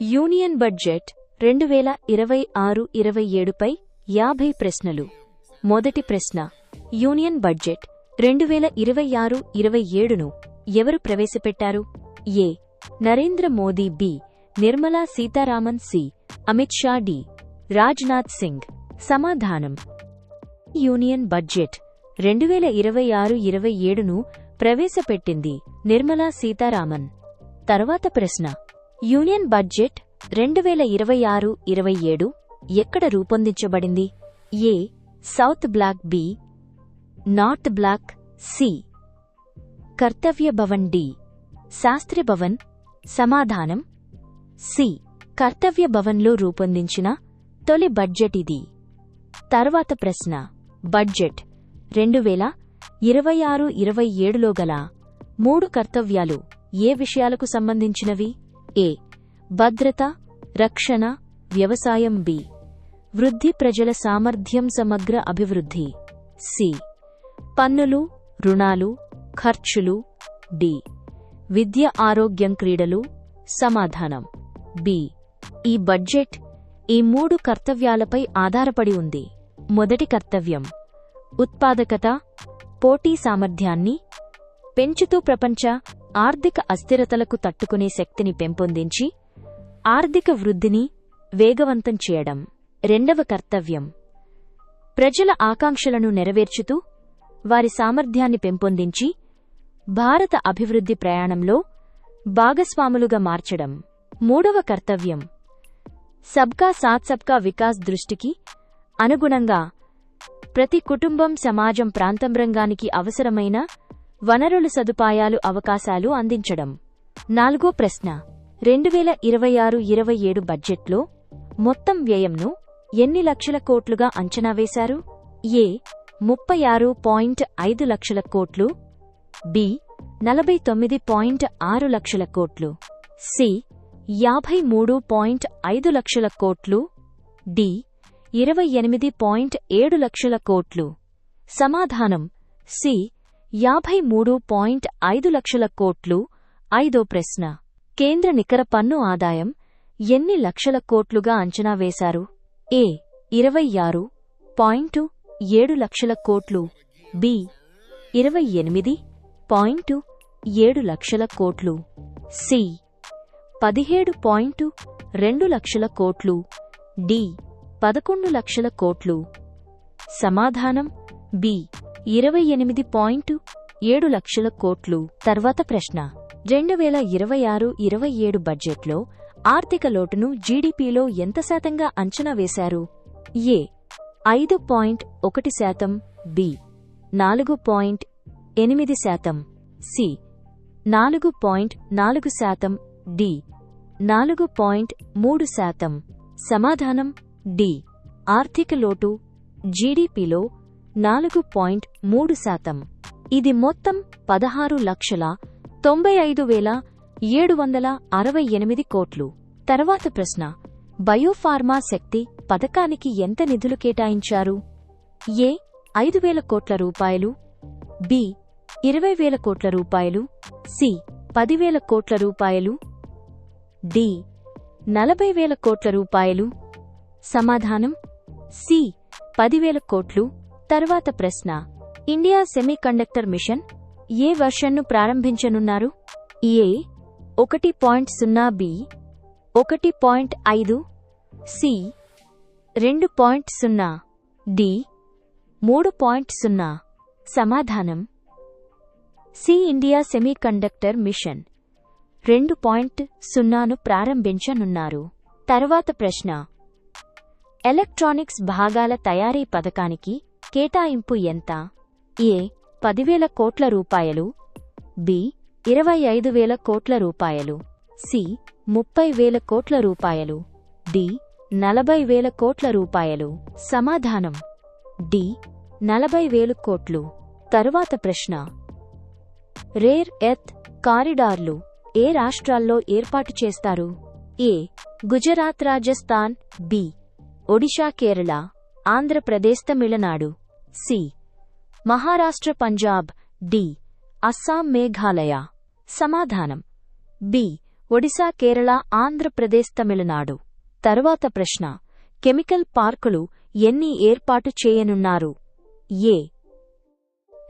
Union budget 2026-27పై 50 ప్రశ్నలు. మొదటి ప్రశ్న, యూనియన్ బడ్జెట్ 2026-27ను ఎవరు ప్రవేశపెట్టారు? A. Narendra Modi, B. Nirmala Sitharaman, C. Amit Shah, D. Rajnath Singh. సమాధానం: యూనియన్ బడ్జెట్ 2026-27ను ప్రవేశపెట్టింది నిర్మలా సీతారామన్. తరువాత ప్రశ్న, యూనియన్ బడ్జెట్ 2026-27 ఎక్కడ రూపొందించబడింది? A. South block, B. North block, C. Kartavya Bhavan, D. Sastry Bhavan. సమాధానం: సి. కర్తవ్య భవన్లో రూపొందించిన తొలి బడ్జెట్ ఇది. తర్వాత ప్రశ్న, బడ్జెట్ 2026-27లో గల 3 కర్తవ్యాలు ఏ విషయాలకు సంబంధించినవి? ఏ. భద్రత, రక్షణ, వ్యవసాయం, బి. వృద్ధి, ప్రజల సామర్థ్యం, సమగ్ర అభివృద్ధి, సి. పన్నులు, రుణాలు, ఖర్చులు, డి. విద్య, ఆరోగ్యం, క్రీడలు. సమాధానం: బి. ఈ బడ్జెట్ ఈ 3 కర్తవ్యాలపై ఆధారపడి ఉంది. మొదటి కర్తవ్యం, ఉత్పాదకత, పోటీ సామర్థ్యాన్ని పెంచుతూ ప్రపంచ ఆర్థిక అస్థిరతలకు తట్టుకునే శక్తిని పెంపొందించి ఆర్థిక వృద్ధిని వేగవంతం చేయడం. రెండవ కర్తవ్యం, ప్రజల ఆకాంక్షలను నెరవేర్చుతూ వారి సామర్థ్యాన్ని పెంపొందించి భారత అభివృద్ధి ప్రయాణంలో భాగస్వాములుగా మార్చడం. మూడవ కర్తవ్యం, సబ్కా సాథ్ సబ్కా వికాస్ దృష్టికి అనుగుణంగా ప్రతి కుటుంబం, సమాజం, ప్రాంతం, రంగానికి అవసరమైన వనరులు, సదుపాయాలు, అవకాశాలు అందించడం. నాలుగో ప్రశ్న, 2026-27 బడ్జెట్లో మొత్తం వ్యయంను ఎన్ని లక్షల కోట్లుగా అంచనా వేశారు? ఏ. 36.5 లక్షల కోట్లు, బి. 49.6 లక్షల కోట్లు, సి. 53.5 లక్షల కోట్లు, డి. 28.7 లక్షల కోట్లు. సమాధానం: సి. 53.5 లక్షల కోట్లు. ఐదో ప్రశ్న, కేంద్ర నికర పన్ను ఆదాయం ఎన్ని లక్షల కోట్లుగా అంచనా వేశారు? ఏ. 26.7 లక్షల కోట్లు, బి. 28.7 లక్షల కోట్లు, సి. 17.2 లక్షల కోట్లు, డి. 11 లక్షల కోట్లు. సమాధానం: బి. 28.7 లక్షల కోట్లు. తర్వాత ప్రశ్న, 2026-27 బడ్జెట్లో ఆర్థిక లోటును జీడీపీలో ఎంత శాతంగా అంచనా వేశారు? ఏ. 5.1%, బి. 4.8%, సి. 4.4%, డి. 4.3%. సమాధానం: డి. ఆర్థిక లోటు జీడీపీలో 4.3%. ఇది మొత్తం 16,95,768 కోట్లు. తర్వాత ప్రశ్న, బయోఫార్మా శక్తి పథకానికి ఎంత నిధులు కేటాయించారు? ఏ. 5,000 కోట్ల రూపాయలు, బి. 20,000 కోట్ల రూపాయలు, సి. 10,000 కోట్ల రూపాయలు, డి. 40,000 కోట్ల రూపాయలు. సమాధానం: సి. 10,000 కోట్లు. తర్వాత ప్రశ్న, ఇండియా సెమీకండక్టర్ మిషన్ ఏ వర్షన్ను ప్రారంభించనున్నారు? ఏ. 1.0, బి. 1.5, సి. 2.0, డి. 3.0. సమాధానం: సి. ఇండియా సెమీకండక్టర్ మిషన్ 2.0ను ప్రారంభించనున్నారు. తర్వాత ప్రశ్న, ఎలక్ట్రానిక్స్ భాగాల తయారీ పథకానికి కేటాయింపు ఎంత? ఏ. 10,000 కోట్ల రూపాయలు, బి. 25,000 కోట్ల రూపాయలు, సి. 30,000 కోట్ల రూపాయలు, డి. 40,000 కోట్ల రూపాయలు. సమాధానం: డి. 40,000 కోట్లు. తరువాత ప్రశ్న, రేర్ ఎర్త్ కారిడార్లు ఏ రాష్ట్రాల్లో ఏర్పాటు చేస్తారు? A. Gujarat, Rajasthan, B. Odisha, Kerala, Andhra Pradesh, Tamil Nadu, C. Maharashtra, Punjab, D. Assam, Meghalaya. సమాధానం: బి. ఒడిశా, కేరళ, ఆంధ్రప్రదేశ్, తమిళనాడు. తరువాత ప్రశ్న: కెమికల్ పార్కులు ఎన్ని ఏర్పాటు చేయనున్నారు? A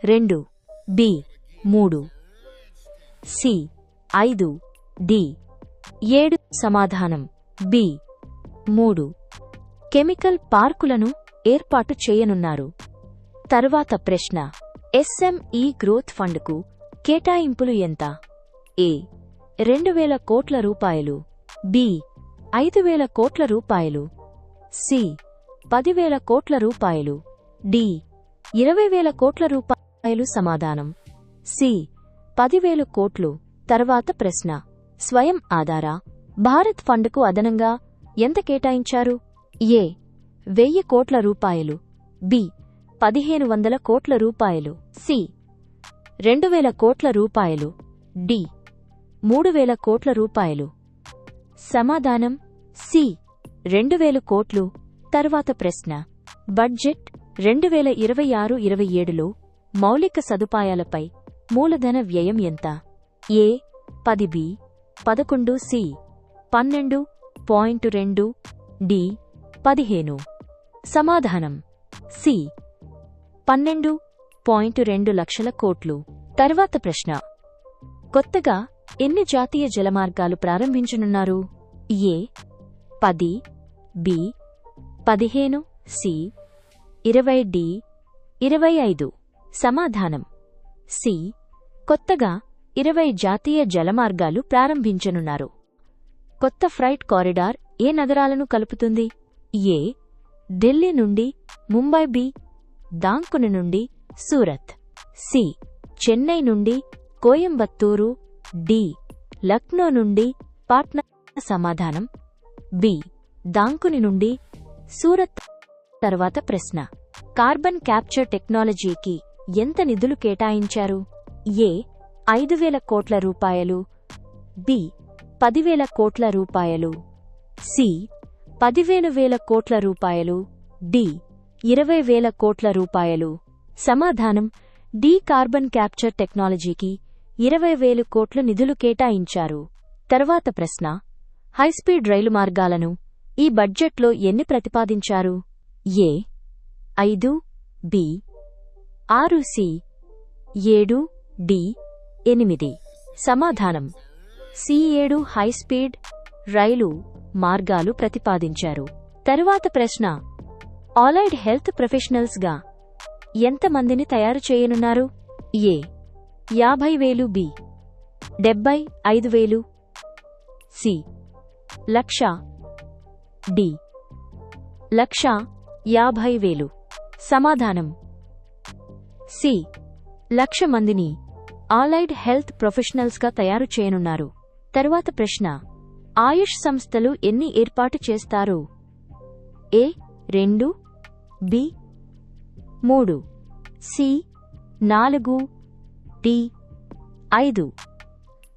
2, B 3, C 5, D 7. సమాధానం బి 3 కెమికల్ పార్కులను ఏర్పాటు చేయనున్నారు. తరువాత ప్రశ్న: ఎస్ఎంఈ గ్రోత్ ఫండ్కు కేటాయింపులు ఎంత? ఏ 2,000 కోట్ల రూపాయలు, బి 5,000 కోట్ల రూపాయలు, సి 10,000 కోట్ల రూపాయలు, డి 20,000 కోట్ల రూపాయలు. సమాధానం సి 10,000 కోట్లు. తర్వాత ప్రశ్న: స్వయం ఆధార భారత్ ఫండ్కు అదనంగా ఎంత కేటాయించారు? ఏ 1,000 కోట్ల రూపాయలు, బి 1,500 కోట్ల రూపాయలు, సి 2,000 కోట్ల రూపాయలు, డి 3,000 కోట్ల రూపాయలు. సమాధానం సి 2,000 కోట్లు. తర్వాత ప్రశ్న: బడ్జెట్ 2026-27లో మౌలిక సదుపాయాలపై మూలధన వ్యయం ఎంత? ఏ 10, బి 11, సి 12.2, డి 15. సమాధానం సి 12.2 లక్షల కోట్లు. తర్వాత ప్రశ్న: కొత్తగా ఎన్ని జాతీయ జలమార్గాలు ప్రారంభించనున్నారు? ఏ 10, బి 15, సి 20, డి 25. సమాధానం సి కొత్తగా 20 జాతీయ జలమార్గాలు ప్రారంభించనున్నారు. కొత్త ఫ్రైట్ కారిడార్ ఏ నగరాలను కలుపుతుంది? ఏ ఢిల్లీ నుండి ముంబై, బి దాంకుని నుండి సూరత్, సి చెన్నై నుండి కోయంబత్తూరు, డి లక్నో నుండి పాట్నా. సమాధానం బి దాంకుని నుండి సూరత్. తర్వాత ప్రశ్న: కార్బన్ క్యాప్చర్ టెక్నాలజీకి ఎంత నిధులు కేటాయించారు? ఏ 5,000 కోట్ల రూపాయలు, బి 10,000 కోట్ల రూపాయలు, సి 15,000 కోట్ల రూపాయలు, డి 20,000 కోట్ల రూపాయలు. సమాధానం డి కార్బన్ క్యాప్చర్ టెక్నాలజీకి 20,000 కోట్ల నిధులు కేటాయించారు. తర్వాత ప్రశ్న: హైస్పీడ్ రైలు మార్గాలను ఈ బడ్జెట్లో ఎన్ని ప్రతిపాదించారు? ఏ 5, బి 6, సి 7, డి 8. సమాధానం సి 7 హైస్పీడ్ రైలు మార్గాలు ప్రతిపాదించారు. తరువాత ప్రశ్న: అలైడ్ హెల్త్ ప్రొఫెషనల్స్గా ఎంతమందిని తయారు చేయనున్నారు? ఏ 50,000, బి 75,000, సి 1,00,000, డి 1,50,000. సమాధానం సి 1,00,000 మందిని అలైడ్ హెల్త్ ప్రొఫెషనల్స్గా తయారు చేయనున్నారు. తరువాత ప్రశ్న: ఆయుష్ సంస్థలు ఎన్ని ఏర్పాటు చేస్తారు? ఏ 2, బి 3, సి 4, డి 5.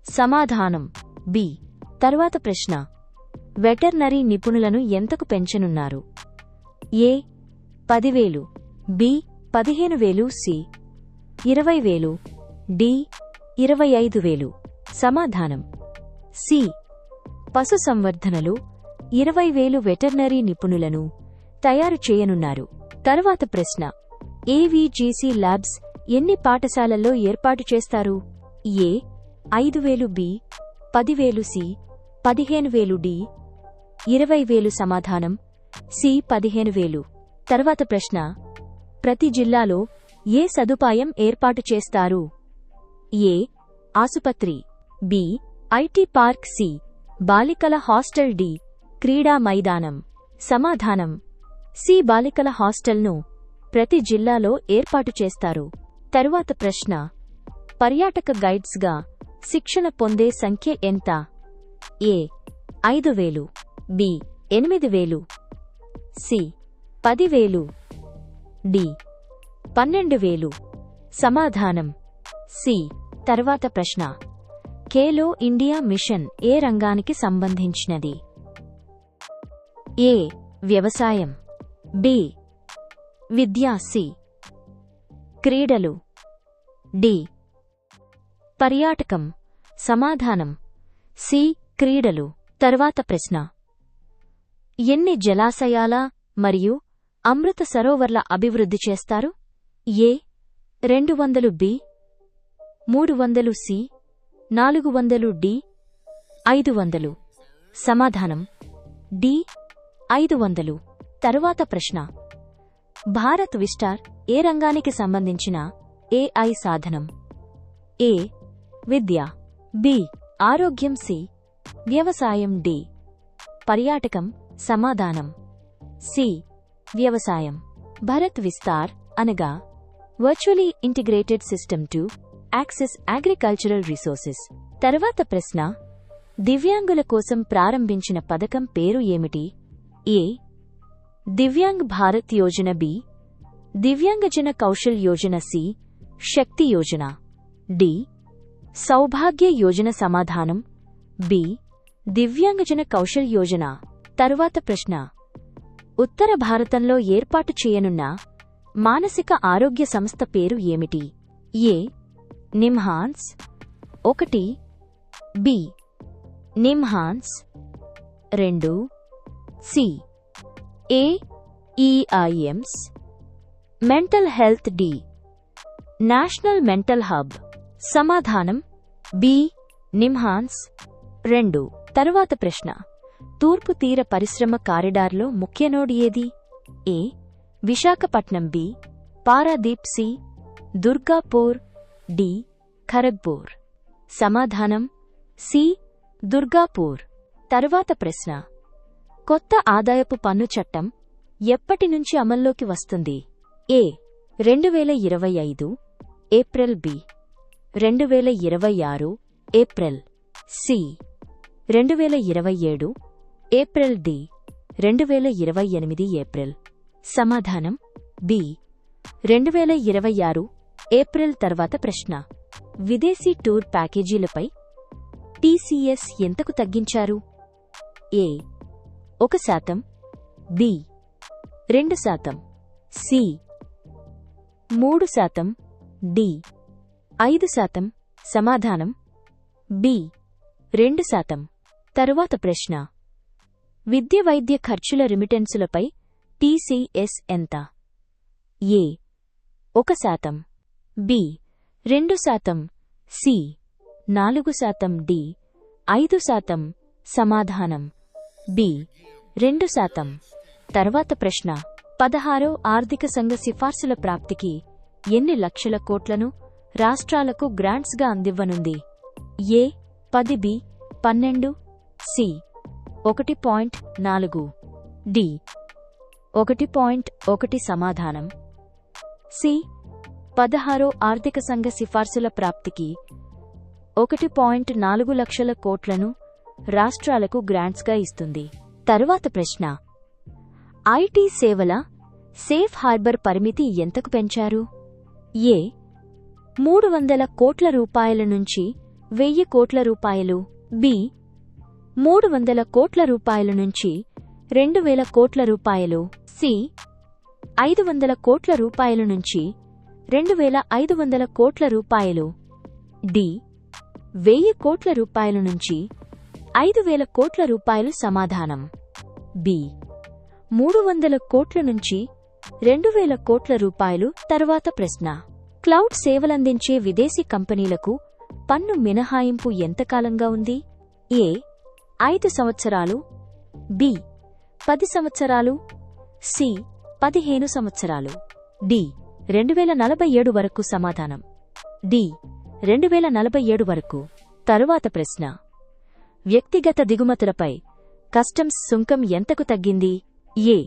సమాధానం బి. తరువాత ప్రశ్న: వెటర్నరీ నిపుణులను ఎంతకు పెంచనున్నారు? ఏ 10,000, బి 15,000, సి 20,000, డి 25,000. సమాధానం సి పశుసంవర్ధనలో 20,000 వెటర్నరీ నిపుణులను తయారు చేయనున్నారు. తరువాత ప్రశ్న: ఏవీజీసీ ల్యాబ్స్ ఎన్ని పాఠశాలల్లో ఏర్పాటు చేస్తారు? ఏ 5,000, బి 10,000, సి 15,000, డి 20,000. సమాధానం సి 15,000. తర్వాత ప్రశ్న: ప్రతి జిల్లాలో ఏ సదుపాయం ఏర్పాటు చేస్తారు? ఏ ఆసుపత్రి, బి ఐటీ పార్క్, సి బాలికల హాస్టల్, డి క్రీడా మైదానం. సమాధానం సి బాలికల హాస్టల్ను ప్రతి జిల్లాలో ఏర్పాటు చేస్తారు. తరువాత ప్రశ్న: పర్యాటక గైడ్స్గా శిక్షణ పొందే సంఖ్య ఎంత? ఏ 5,000, బి 8,000, సి 10,000, డి 12,000. సమాధానం సి. తర్వాత ప్రశ్న: ఖేలో ఇండియా మిషన్ ఏ రంగానికి సంబంధించినది? ఏ వ్యవసాయం, బి విద్యా, సి క్రీడలు, డి పర్యాటకం. సమాధానం సి క్రీడలు. తర్వాత ప్రశ్న: ఎన్ని జలాశయాల మరియు అమృత సరోవర్ల అభివృద్ధి చేస్తారు? ఏ 200 బి 300 సి 400 డి 500. సమాధానం డి 500. తరువాత ప్రశ్న: భారత్ విస్టార్ ఏ రంగానికి సంబంధించిన ఏఐ సాధనం? ఏ విద్య, బి ఆరోగ్యం, సి వ్యవసాయం, డి పర్యాటకం. సమాధానం సి వ్యవసాయం. భారత్ విస్తార్ అనగా virtually integrated system to access agricultural resources. తర్వాత ప్రశ్న: దివ్యాంగుల కోసం ప్రారంభించిన పథకం పేరు ఏమిటి? ఏ దివ్యాంగ్ భారత్ యోజన, బి దివ్యాంగజన కౌశల్ యోజన, సి శక్తి యోజన, డి సౌభాగ్య యోజన. సమాధానం బి దివ్యాంగజన కౌశల్ యోజన. తరువాత ప్రశ్న: ఉత్తర భారతంలో ఏర్పాటు చేయనున్న మానసిక ఆరోగ్య సంస్థ పేరు ఏమిటి? A NIMHANS 1, B NIMHANS 2, C AIIMS mental health, D national mental hub. సమాధానం బి నిమ్హాన్స్ 2. తరువాత ప్రశ్న: తూర్పు తీర పరిశ్రమ కారిడార్లో ముఖ్య నోడ్ ఏది? A Visakhapatnam, B Paradip, C Durgapur, D Kharagpur. సమాధానం సి దుర్గాపూర్. తరువాత ప్రశ్న: కొత్త ఆదాయపు పన్ను చట్టం ఎప్పటి నుంచి అమల్లోకి వస్తుంది? A 2025 April, B 2026 April, C 2027 April, D 2028 April. సమాధానం బి 2026 ఏప్రిల్. తర్వాత ప్రశ్న: విదేశీ టూర్ ప్యాకేజీలపై టీసీఎస్ ఎంతకు తగ్గించారు? A 1%, B 2%, C 3%, D 5%. సమాధానం బి 2%. తరువాత ప్రశ్న: విద్య వైద్య ఖర్చుల రిమిటెన్సులపై టీసీఎస్ ఎంత? ఏ 1%, బి 2%, సి 4%, డి 5%. సమాధానం బి 2%. తర్వాత ప్రశ్న: 16వ ఆర్థిక సంఘ సిఫార్సుల ప్రాప్తికి ఎన్ని లక్షల కోట్లను రాష్ట్రాలకు గ్రాంట్స్గా అందివ్వనుంది? ఏ 10, బి 12, సి 1.4, డి 1.1. సమాధానం సి 16వ ఆర్థిక సంఘ సిఫార్సుల ప్రాప్తికి 1.4 లక్షల కోట్లను రాష్ట్రాలకు గ్రాంట్స్గా ఇస్తుంది. తరువాత ప్రశ్న: ఐటీ సేవల సేఫ్ హార్బర్ పరిమితి ఎంతకు పెంచారు? ఏ 300 కోట్ల రూపాయల నుంచి 1000 కోట్ల రూపాయలు, బి 300 కోట్ల రూపాయల నుంచి 2000 కోట్ల రూపాయలు, సి 500 కోట్ల రూపాయల నుంచి 2500 కోట్ల రూపాయలు, డి 1000 కోట్ల రూపాయల నుంచి 5000 కోట్ల రూపాయలు. సమాధానం బి 300 కోట్ల నుంచి 2000 కోట్ల రూపాయలు. తరువాత ప్రశ్న: క్లౌడ్ సేవలందించే విదేశీ కంపెనీలకు పన్ను మినహాయింపు ఎంతకాలంగా ఉంది? ఏ 5 సంవత్సరాలు, బి 10 సంవత్సరాలు, సి 15 సంవత్సరాలు, డి 2047 వరకు. సమాధానం డి 2047 వరకు. తరువాత ప్రశ్న: వ్యక్తిగత దిగుమతులపై కస్టమ్స్ సుంకం ఎంతకు తగ్గింది? ఏ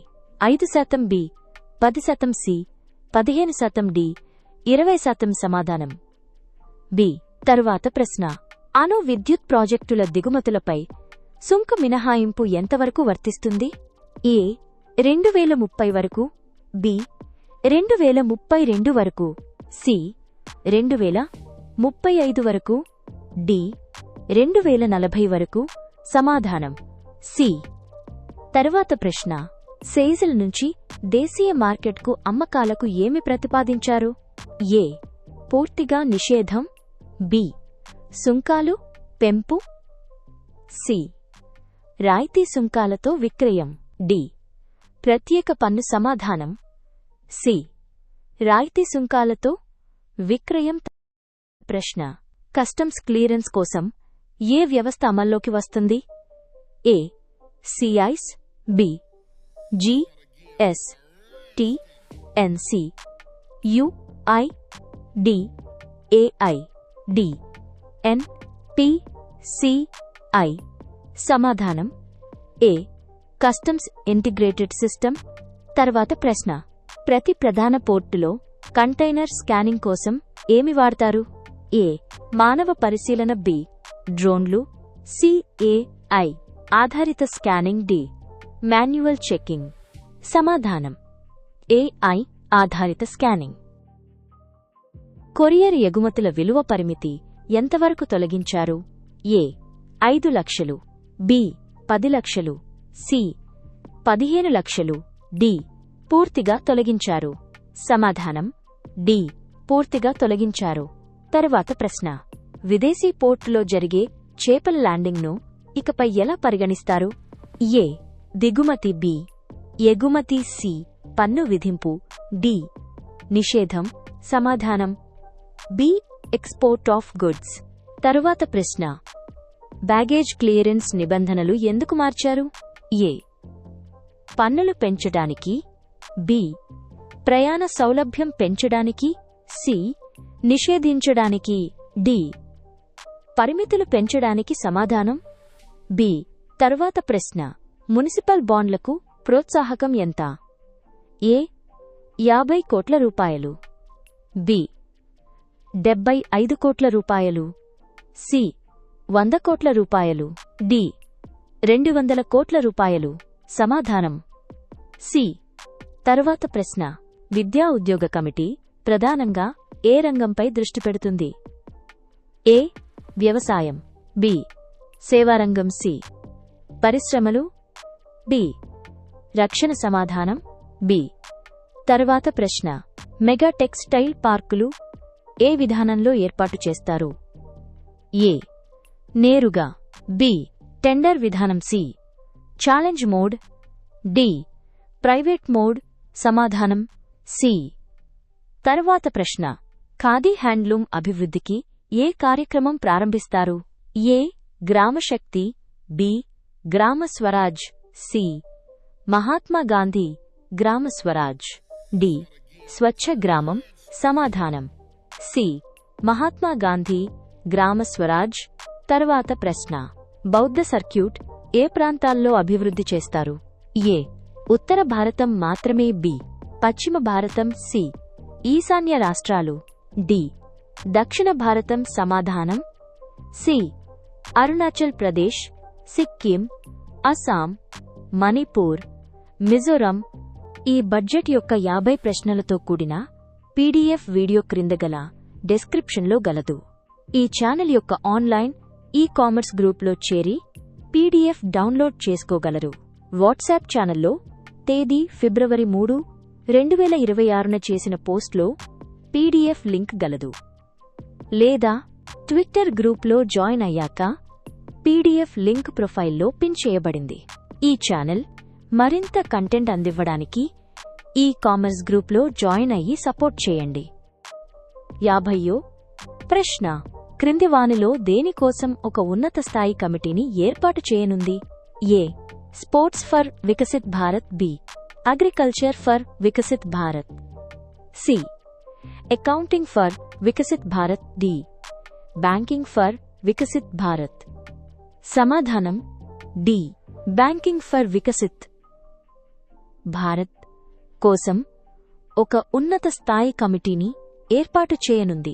5%, బి 10%, సి 15%, డి 20%. సమాధానం బి. తరువాత ప్రశ్న: అణు విద్యుత్ ప్రాజెక్టుల దిగుమతులపై సుంక మినహాయింపు ఎంతవరకు వర్తిస్తుంది? ఏ 2030 వరకు, బి 2032 వరకు, సి 2035 వరకు, డి 2040 వరకు. సమాధానం సి. తరువాత ప్రశ్న: సెయిజల్ నుంచి దేశీయ మార్కెట్కు అమ్మకాలకు ఏమి ప్రతిపాదించారు? ఏ పూర్తిగా నిషేధం, బి సుంకాలు పెంపు, సి. రాయితీ సుంకాలతో విక్రయం. డి. ప్రత్యేక పన్ను. సమాధానం సి. రాయితీ సుంకాలతో విక్రయం. ప్రశ్న: కస్టమ్స్ క్లియరెన్స్ కోసం ఏ వ్యవస్థ అమల్లోకి వస్తుంది? A. CIS. B. GST. ఎన్సి. యుఐ. డి. ఏఐ. డి. ఎన్పిసిఐ. సమాధానం ఏ. Customs integrated system. తర్వాత ప్రశ్న: ప్రతి ప్రధాన పోర్టులో కంటైనర్ స్కానింగ్ కోసం ఏమి వాడతారు? ఏ. మానవ పరిశీలన. బి. డ్రోన్లు. సి. ఏఐ ఆధారిత స్కానింగ్. డి. Manual checking. సమాధానం ఏఐ ఆధారిత స్కానింగ్. కొరియర్ ఎగుమతుల విలువ పరిమితి ఎంతవరకు తొలగించారు? ఏ. 5 లక్షలు. బి. 10 లక్షలు. సి. 15 లక్షలు. డి. పూర్తిగా తొలగించారు. సమాధానం డి. పూర్తిగా తొలగించారు. తరువాత ప్రశ్న: విదేశీ పోర్టులో జరిగే చేపల ల్యాండింగ్ను ఇకపై ఎలా పరిగణిస్తారు? ఏ. దిగుమతి. బి. ఎగుమతి. సి. పన్ను విధింపు. డి. నిషేధం. సమాధానం బి. Export of goods. తరువాత ప్రశ్న: బ్యాగేజ్ క్లియరెన్స్ నిబంధనలు ఎందుకు మార్చారు? ఏ. పన్నులు పెంచడానికి. బి. ప్రయాణ సౌలభ్యం పెంచడానికి. సి. నిషేధించడానికి. డి. పరిమితులు పెంచడానికి. సమాధానం బి. తరువాత ప్రశ్న: మునిసిపల్ బాండ్లకు ప్రోత్సాహకం ఎంత? ఏ. 50 కోట్ల రూపాయలు. బి. 75 కోట్ల రూపాయలు. సి. 100 కోట్ల రూపాయలు. డి. 200 కోట్ల రూపాయలు. సమాధానం సి. తరువాత ప్రశ్న: విద్యా ఉద్యోగ కమిటీ ప్రధానంగా ఏ రంగంపై దృష్టి పెడుతుంది? ఏ. వ్యవసాయం. బి. సేవారంగం. సి. పరిశ్రమలు. డి. రక్షణ. సమాధానం బి. తరువాత ప్రశ్న: మెగా టెక్స్టైల్ పార్కులు ఏ విధానంలో ఏర్పాటు చేస్తారు? ఏ. నేరుగా. బి. టెండర్ విధానం. C. Challenge mode. D. Private mode. సమాధానం సి. తరువాత ప్రశ్న: ఖాదీ హ్యాండ్లూమ్ అభివృద్ధికి ఏ కార్యక్రమం ప్రారంభిస్తారు? A. Gramashakti. B. Gram Swaraj. C. Mahatma Gandhi Gram Swaraj. D. స్వచ్ఛ గ్రామం. సమాధానం సి. మహాత్మా గాంధీ గ్రామ స్వరాజ్. తరువాత ప్రశ్న: బౌద్ధ సర్క్యూట్ ఏ ప్రాంతాల్లో అభివృద్ధి చేస్తారు? ఏ. ఉత్తర భారతం మాత్రమే. బి. పశ్చిమ భారతం. సి. ఈశాన్య రాష్ట్రాలు. డి. దక్షిణ భారతం. సమాధానం సి. అరుణాచల్ ప్రదేశ్, సిక్కిం, అస్సాం, మణిపూర్, మిజోరం. ఈ బడ్జెట్ యొక్క 50 ప్రశ్నలతో కూడిన పీడీఎఫ్ వీడియో క్రింద గల డెస్క్రిప్షన్లో గలదు. ఈ ఛానల్ యొక్క ఆన్లైన్ ఈ-కామర్స్ గ్రూప్లో చేరి పీడీఎఫ్ డౌన్లోడ్ చేసుకోగలరు. వాట్సాప్ ఛానల్లో తేదీ ఫిబ్రవరి 3, 2026న చేసిన పోస్ట్లో పీడీఎఫ్ లింక్ గలదు. లేదా ట్విట్టర్ గ్రూప్లో జాయిన్ అయ్యాక పీడీఎఫ్ లింక్ ప్రొఫైల్లో పిన్ చేయబడింది. ఈ ఛానల్ మరింత కంటెంట్ అందివ్వడానికి ఈ-కామర్స్ గ్రూప్లో జాయిన్ అయ్యి సపోర్ట్ చేయండి. 50వ ప్రశ్న: క్రింది వానిలో దేనికోసం ఒక ఉన్నత స్థాయి కమిటీని ఏర్పాటు చేయనుంది? A. Sports for Viksit Bharat. B. Agriculture for Viksit Bharat. C. Accounting for Viksit Bharat. D. Banking for Viksit Bharat. సమాధానం D. Banking for Viksit Bharat కోసం ఒక ఉన్నత స్థాయి కమిటీని ఏర్పాటు చేయనుంది.